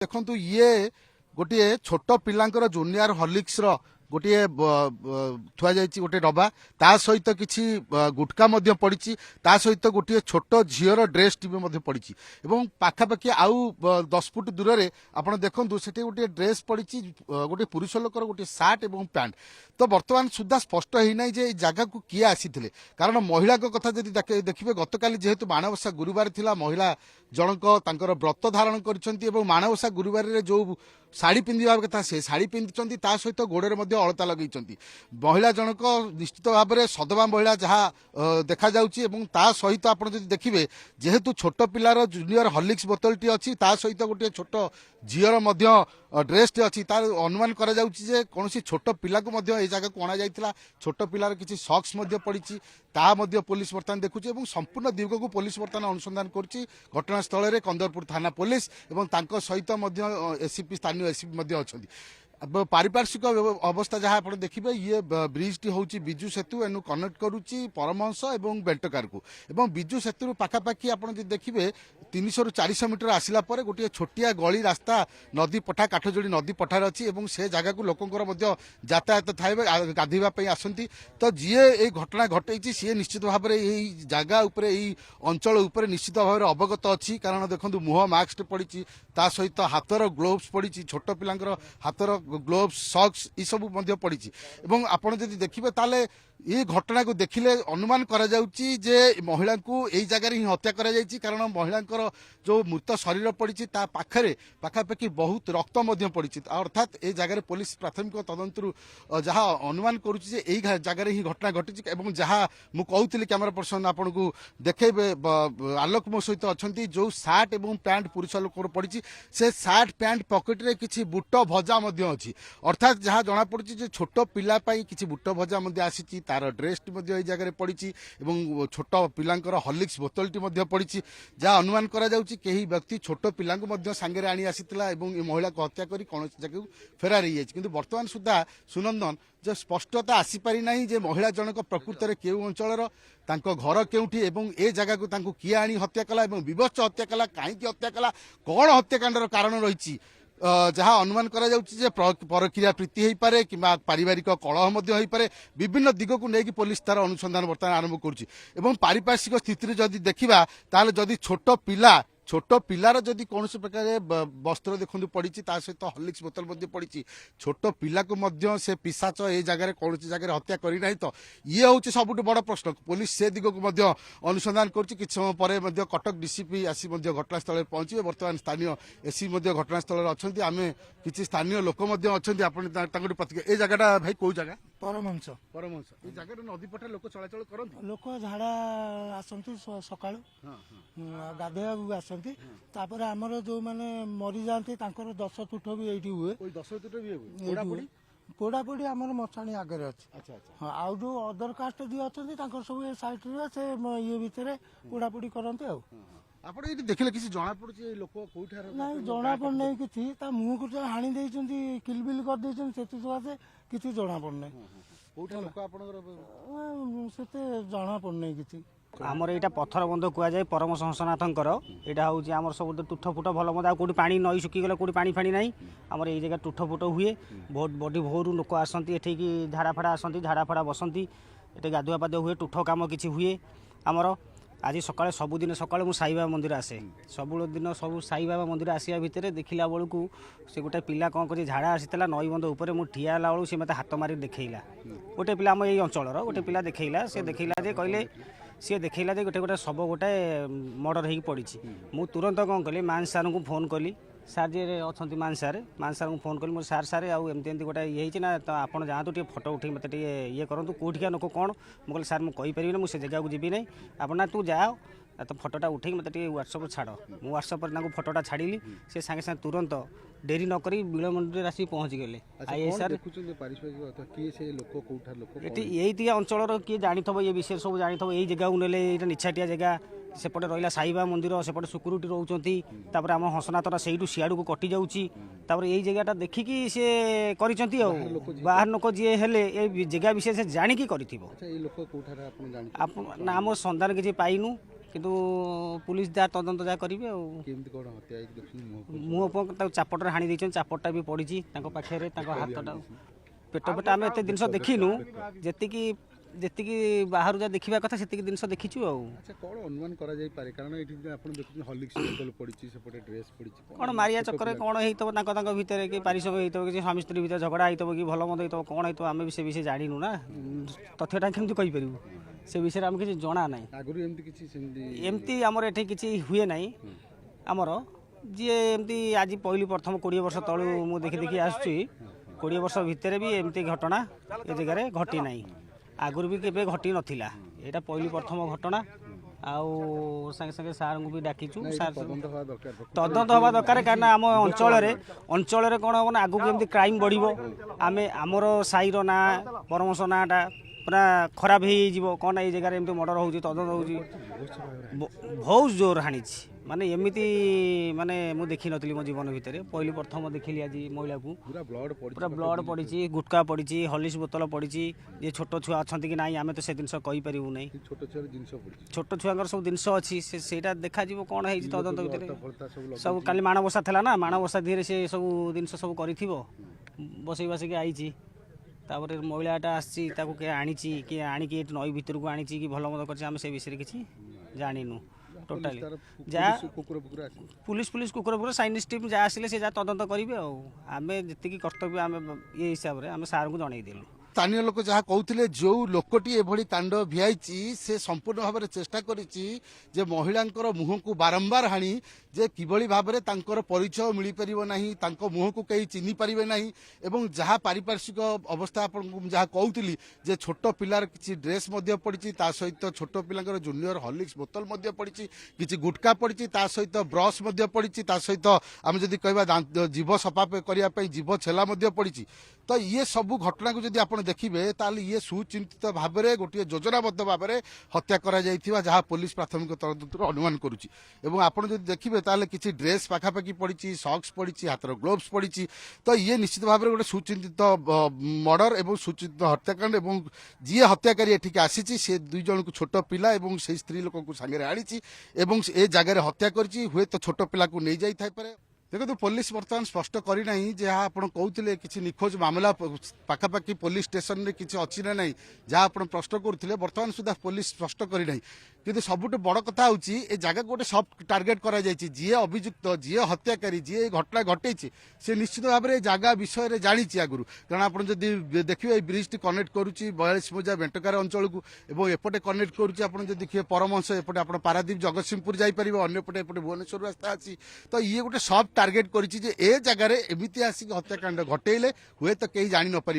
देखु ये गोटे छोट पिलांकर जूनियर हॉर्लिक्स रो गोटे थुआ जाइए गोटे डब्बा ता सहित किसी गुटका पड़ी सहित गोटे छोट झीर ड्रेस टी पड़ी पाखापाखि आउ 10 फुट दूर में आप देखु से गोटे ड्रेस पड़ी गोटे पुरुष लोकर गोटे सार्ट और पैंट तो बर्तमान सुधा स्पष्ट होना जे जगह को किए आसी कारण महिला कथा जब देखिए गतकाली जेहेतु माणवसा गुरुवार थिला महिला जनक व्रत धारण कर माणवसा गुरुवार जो शाढ़ी पिंधा कथा से शाढ़ी पिंधि सहित गोड़े अलता लगे महिला जनक निश्चित भाव में सदमा महिला जहाँ देखा ता सहित आप देखिए जेहेतु छोट पिलार जूनियर हॉर्लिक्स बोतल टी अच्छी सहित गोटे छोट झीर ड्रेस टी अच्छी तार अनुमान करा कौन छोट पिला को जगह को अणा जाइथिला छोट पिलार किसी सक्स पड़ी पुलिस बर्तमान देखुची संपूर्ण दिग को पुलिस बर्तमान अनुसंधान करुच्ची घटनास्थल में कंदरपुर थाना पुलिस और सहित एसीपी स्थानीय एसीपी अच्छा पारिपार्श्विक अवस्था जहाँ आप देखिए ये ब्रिज टी हूँ विजु सेतु एनु कनेक्ट करुच्ची परमहंस और बेंटकार को विजु सेतु पाखापाखि आप देखिए 300 ରୁ 400 मीटर आसला गोटे छोटिया गली रास्ता नदी पठा काठजोड़ी नदी पठार अच्छी से जगह को लोकंर यातायात थाए गाधेवाई आसती तो जी ये घटना घटे सी निश्चित भाव में यही जगह उपरे यही अंचल उपरे निश्चित भाव में अवगत अच्छी कारण देखो मुह मास्क पड़ी सहित हाथर ग्लोव्स पड़ी छोट पिलांकर हाथर ग्लोव्स सक्स ये सब पड़ी आपड़ जब देखिए ताले ये घटना को देखिले अनुमान करा जाउची जे महिला को यही जगह ही हत्या करा जाइछि कारण महिला जो मृत शरीर पड़ी पाखरे पाखापाखि बहुत रक्त पड़ी अर्थात ये जगह पुलिस प्राथमिक तदंतरु जहाँ अनुमान करुच्ची यही जगह ही घटना घटी जहाँ मु कहूली कैमरा पर्सन आपन को देखेबे आलोक मो सहित अच्छा जो सार्ट और पैंट पुरुष लोक पड़ी से सार्ट पैंट पकेट रे किसी बुट भजा अच्छी अर्थात जहाँ जना पड़ी छोट पिला किसी बुट भजा आसी तार ड्रेस टी जगह पड़ी छोट पिलांकर हॉर्लिक्स बोतल टी पड़ी जहाँ अनुमान करा जाउची केही व्यक्ति छोट पिला सांगे आनी आसीथिला एवं महिला को हत्या करी कौन जगह फेरार हो किंतु वर्तमान सुधा सुनंदन जो स्पष्टता आसीपारी ना जे महिला जनक प्रकृत में केउ अंचल घर केउठी एवं ए जगह को किए आनी हत्या कला विवश हत्या कला कहीं हत्या कला कौन हत्याकांडर कारण रही जहाँ अनुमान करा जाउची जे परक्रिया प्रीति हो पारे कि पारिवारिक कलह पारे विभिन्न दिग को लेकिन पुलिस तार अनुसंधान बर्तमान आरंभ करुच्ची पारिपार्श्विक स्थिति जदि देखा ताले जदि छोट पिलार जदि कौन प्रकार वस्त्र देखो पड़ी सहित हॉर्लिक्स बोतल पड़ी छोट पिला को से पिशाच ये जगह कौन जगह हत्या करना तो ये हूँ सब बड़ प्रश्न पुलिस से दिग को अनुसंधान कर समय पर कटक डीसीपी आसी घटनास्थल में पहुंचे बर्तमान स्थानीय एसी घटनास्थल में अच्छा आम किसी स्थानीय लोक अच्छा प्रतिक्रिया ये जगह भाई कौ जगह परमहंस परमहंस ये जगह नदी पठा लोक चलाचल करते लोक झाड़ा आसती सका गाधेवा आसती तापर आमर जो मैंने मरी जाती 10 तुठ भी ये हुए 10 तुठ भी हुए पोड़ापोड़ी आमर मचाणी आगे अच्छे हाँ आउ जो अदर कास्ट जी अच्छा सब साइड से ये भितर पोड़ापोड़ी करते आप देखिले किसी जना पड़ी लोक कौठार ना जना पड़ना किसी मुह को जो हाणी किलबिल कर सकाशे किसी जना पड़ना से जना पड़ना किसी आमर यहाँ पत्थर बंध कहुए परम हंसनाथंकर यहाँ हूँ आम सब तुठ फुट भल मत कौटी पानी नई सुखीगले कौटी पानी फाणी ना आमर ये जगह तुठ फुट हुए बहुत बड़ी भोर लोक आसती एठिकी झाड़ा फाड़ा आसती झाड़ा फाड़ा बसती ये गाधुआ पाधुआ हुए तुठ कम किसी हुए आमर आज सकाଳେ सबुदिन सकाଳେ मु साई बाबा मंदिर आसे सब दिन सब साई बाबा मंदिर आसिया भितर देखला बेलू से गोटे पिला कौन कर झाड़ा आसीला नई बंध उपर मु ठिया बेलू सी मत हाथ मारी देखला गोटे पिला आम ये अंचल गोटे पिला देखला से देखला जे कहले सी देखला जे गोटे गोटे सब गोटे मर्डर हो पड़ी मु तुरंत कौन कली मान सार को फोन कली सार जी अच्छा मान सार को फोन कली मोर सार सारे आमती गोटे ये ना तो आप जातु टे फटो उठे मत ये करूँ कौटिया लोक कौन मुझे सार मुझे ना मुझे जगह को जी ना आप ना तू जाओ तो फटोटा उठे मत व्हाट्सअप छाड़ मु व्हाट्सअप पर फटोटा छाड़ी से सागे सागे तुरंत डेरी नक बिलमंडी आसी पहुँच गले आईएसआर यही अंचल किए जानी ये विषय सब जानी यही जगह को नेले निछाटिया जगह सेपटे रहा साईबा मंदिर सेपटे सिक्यूरीटी रोच आम हंसनाथरा से सियाड़ को कटि जाऊँगी यही जगहटा देखिकी सी बाहर लोक जी हेले ये जगह विषय से जाणिकी आम संधान किसी पाइनु କିନ୍ତୁ ପୁଲିସ ଯାହା ତଦନ୍ତ ଯାହା କରିବେ ଆଉ କେମିତି କଣ ହତ୍ୟା ହେଇକି ଦେଖୁଛନ୍ତି ମୁହଁ ଫୁହଁ ତାକୁ ଚାପଟରେ ହାଣି ଦେଇଛନ୍ତି ଚାପଟଟା ବି ପଡ଼ିଛି ତାଙ୍କ ପାଖରେ ତାଙ୍କ ହାତଟା ପେଟ ପେଟ ଆମେ ଏତେ ଜିନିଷ ଦେଖିନୁ ଯେତିକି ଯେତିକି ବାହାରୁ ଯାହା ଦେଖିବା କଥା ସେତିକି ଜିନିଷ ଦେଖିଛୁ ଆଉ ଆଚ୍ଛା କଣ ଅନୁମାନ କରାଯାଇପାରେ କାରଣ ଏଠି ଆପଣ ଦେଖୁଛନ୍ତି ହର୍ଲିକ୍ସ ବୋତଲ ପଡ଼ିଛି ସେପଟେ ଡ୍ରେସ୍ ପଡ଼ିଛି କ'ଣ ମାରିବା ଚକ୍କରରେ କ'ଣ ହେଇଥିବ ତାଙ୍କ ତାଙ୍କ ଭିତରେ କି ପାରିଶ୍ରମ ହେଇଥିବ କିଛି ସ୍ୱାମୀ ସ୍ତ୍ରୀ ଭିତରେ ଝଗଡ଼ା ହେଇଥିବ କି ଭଲ ମନ୍ଦ ହେଇଥିବ କ'ଣ ହେଇଥିବ ଆମେ ବି ସେ ବିଷୟରେ ଜାଣିନୁ ନା ତଥ୍ୟଟା କେମିତି କହିପାରିବୁ ସେ ବିଷୟରେ ଆମକୁ କିଛି ଜଣା ନାହିଁ ଆଗରୁ ଏମିତି କିଛି ସେମିତି ଏମିତି ଆମର ଏଠି କିଛି ହୁଏ ନାହିଁ ଆମର ଯିଏ ଏମିତି ଆଜି ପହିଲି ପ୍ରଥମ 20 ବର୍ଷ ତଳୁ ମୁଁ ଦେଖି ଦେଖି ଆସୁଛି 20 ବର୍ଷ ଭିତରେ ବି ଏମିତି ଘଟଣା ଏ ଜାଗାରେ ଘଟି ନାହିଁ ଆଗରୁ ବି କେବେ ଘଟି ନଥିଲା ଏଇଟା ପହିଲି ପ୍ରଥମ ଘଟଣା ଆଉ ସାଙ୍ଗେ ସାଙ୍ଗେ ସାର୍ଙ୍କୁ ବି ଡାକିଛୁ ସାର୍ ତଦନ୍ତ ହେବା ଦରକାର କାରଣ ଆମ ଅଞ୍ଚଳରେ କ'ଣ ହେବ ନା ଆଗକୁ ଏମିତି କ୍ରାଇମ୍ ବଢ଼ିବ ଆମେ ଆମର ସାହିର ନାଁ ପରମର୍ଶ ନାଁଟା ପୁରା ଖରାପ ହେଇଯିବ କ'ଣ ଏଇ ଜାଗାରେ ଏମିତି ମର୍ଡର ହେଉଛି ତଦନ୍ତ ହେଉଛି ବହୁତ ଜୋର ହାଣିଛି ମାନେ ଏମିତି ମାନେ ମୁଁ ଦେଖିନଥିଲି ମୋ ଜୀବନ ଭିତରେ ପହିଲି ପ୍ରଥମ ଦେଖିଲି ଆଜି ମହିଳାକୁ ପୁରା ବ୍ଲଡ଼ ପଡ଼ିଛି ଗୁଟକା ପଡ଼ିଛି ହର୍ଲିକ୍ସ ବୋତଲ ପଡ଼ିଛି ଯିଏ ଛୋଟ ଛୁଆ ଅଛନ୍ତି କି ନାହିଁ ଆମେ ତ ସେ ଜିନିଷ କହିପାରିବୁ ନାହିଁ ଛୋଟ ଛୁଆଙ୍କର ସବୁ ଜିନିଷ ଅଛି ସେଇଟା ଦେଖାଯିବ କ'ଣ ହେଇଛି ତଦନ୍ତ ଭିତରେ ସବୁ କାଲି ମାଣବସା ଥିଲା ନା ମାଣବସା ଧିରେ ସେ ସବୁ ଜିନିଷ ସବୁ କରିଥିବ ବସେଇ ବାସିକି ଆଇଛି ତାପରେ ମହିଳାଟା ଆସିଛି ତାକୁ କିଏ ଆଣିଛି କିଏ ଆଣିକି ଏଠି ନଈ ଭିତରକୁ ଆଣିଛି କି ଭଲ ମନ୍ଦ କରିଛି ଆମେ ସେ ବିଷୟରେ କିଛି ଜାଣିନୁ ଟୋଟାଲି ଯାହା ପୁଲିସ କୁକୁର ସାଇନ୍ସ ଟିମ୍ ଯାହା ଆସିଲେ ସେ ଯାହା ତଦନ୍ତ କରିବେ ଆଉ ଆମେ ଯେତିକି କର୍ତ୍ତବ୍ୟ ଆମେ ଇଏ ହିସାବରେ ଆମେ ସାର୍ଙ୍କୁ ଜଣେଇଦେଲୁ ସ୍ଥାନୀୟ ଲୋକ ଯାହା କହୁଥିଲେ ଯେଉଁ ଲୋକଟି ଏଭଳି କାଣ୍ଡ ଭିଆଇଛି ସେ ସମ୍ପୂର୍ଣ୍ଣ ଭାବରେ ଚେଷ୍ଟା କରିଛି ଯେ ମହିଳାଙ୍କର ମୁହଁକୁ ବାରମ୍ବାର ହାଣି ଯେ କିଭଳି ଭାବରେ ତାଙ୍କର ପରିଚୟ ମିଳିପାରିବ ନାହିଁ ତାଙ୍କ ମୁହଁକୁ କେହି ଚିହ୍ନି ପାରିବେ ନାହିଁ ଏବଂ ଯାହା ପାରିପାର୍ଶ୍ୱିକ ଅବସ୍ଥା ଆପଣଙ୍କୁ ଯାହା କହୁଥିଲି ଯେ ଛୋଟ ପିଲାର କିଛି ଡ୍ରେସ୍ ମଧ୍ୟ ପଡ଼ିଛି ତା ସହିତ ଛୋଟ ପିଲାଙ୍କର ଜୁନିୟର ହର୍ଲିକ୍ସ ବୋତଲ ମଧ୍ୟ ପଡ଼ିଛି କିଛି ଗୁଟକା ପଡ଼ିଛି ତା ସହିତ ବ୍ରସ୍ ମଧ୍ୟ ପଡ଼ିଛି ତା ସହିତ ଆମେ ଯଦି କହିବା ଜୀବ ସଫା କରିବା ପାଇଁ ଜୀବ ଛେଲା ମଧ୍ୟ ପଡ଼ିଛି ତ ଇଏ ସବୁ ଘଟଣାକୁ ଯଦି ଆପଣ ଦେଖିବେ ତାହେଲେ ଇଏ ସୁଚିନ୍ତିତ ଭାବରେ ଗୋଟିଏ ଯୋଜନାବଦ୍ଧ ଭାବରେ ହତ୍ୟା କରାଯାଇଥିବା ଯାହା ପୋଲିସ ପ୍ରାଥମିକ ତଦନ୍ତରୁ ଅନୁମାନ କରୁଛି ଏବଂ ଆପଣ ଯଦି ଦେଖିବେ ତାହେଲେ କିଛି ଡ୍ରେସ୍ ପାଖାପାଖି ପଡ଼ିଛି ସକ୍ସ ପଡ଼ିଛି ହାତର ଗ୍ଲୋଭ୍ସ ପଡ଼ିଛି ତ ଇଏ ନିଶ୍ଚିତ ଭାବରେ ଗୋଟେ ସୁଚିନ୍ତିତ ମର୍ଡର ଏବଂ ସୁଚିନ୍ତିତ ହତ୍ୟାକାଣ୍ଡ ଏବଂ ଯିଏ ହତ୍ୟାକାରୀ ଏଠିକି ଆସିଛି ସେ 2 ଜଣଙ୍କୁ ଛୋଟ ପିଲା ଏବଂ ସେଇ ସ୍ତ୍ରୀ ଲୋକଙ୍କୁ ସାଙ୍ଗରେ ଆଣିଛି ଏବଂ ଏ ଜାଗାରେ ହତ୍ୟା କରିଛି ହୁଏତ ଛୋଟ ପିଲାକୁ ନେଇଯାଇଥାଇପାରେ ଦେଖନ୍ତୁ ପୋଲିସ ବର୍ତ୍ତମାନ ସ୍ପଷ୍ଟ କରିନାହିଁ ଯାହା ଆପଣ କହୁଥିଲେ କିଛି ନିଖୋଜ ମାମଲା ପାଖାପାଖି ପୋଲିସ ଷ୍ଟେସନରେ କିଛି ଅଛି ନା ନାହିଁ ଯାହା ଆପଣ ପ୍ରଶ୍ନ କରୁଥିଲେ ବର୍ତ୍ତମାନ ସୁଦ୍ଧା ପୋଲିସ ସ୍ପଷ୍ଟ କରିନାହିଁ କିନ୍ତୁ ସବୁଠୁ ବଡ଼ କଥା ହେଉଛି ଏ ଜାଗାକୁ ଗୋଟେ ସଫ୍ଟ ଟାର୍ଗେଟ୍ କରାଯାଇଛି ଯିଏ ଅଭିଯୁକ୍ତ ଯିଏ ହତ୍ୟାକାରୀ ଯିଏ ଏ ଘଟଣା ଘଟେଇଛି ସେ ନିଶ୍ଚିତ ଭାବରେ ଏ ଜାଗା ବିଷୟରେ ଜାଣିଛି ଆଗରୁ କାରଣ ଆପଣ ଯଦି ଦେଖିବେ ଏଇ ବ୍ରିଜଟି କନେକ୍ଟ କରୁଛି 42 ମୌଜା ବେଣ୍ଟକାର ଅଞ୍ଚଳକୁ ଏବଂ ଏପଟେ କନେକ୍ଟ କରୁଛି ଆପଣ ଯଦି ଦେଖିବେ ପରମହଂସ ଏପଟେ ଆପଣ ପାରାଦୀପ ଜଗତସିଂହପୁର ଯାଇପାରିବେ ଅନ୍ୟପଟେ ଏପଟେ ଭୁବନେଶ୍ୱର ରାସ୍ତା ଅଛି ତ ଇଏ ଗୋଟେ ସଫ୍ଟ ଟାର୍ଗେଟ୍ କରିଛି ଯେ ଏ ଜାଗାରେ ଏମିତି ଆସିକି ହତ୍ୟାକାଣ୍ଡ ଘଟେଇଲେ ହୁଏତ କେହି ଜାଣି ନପାରିବେ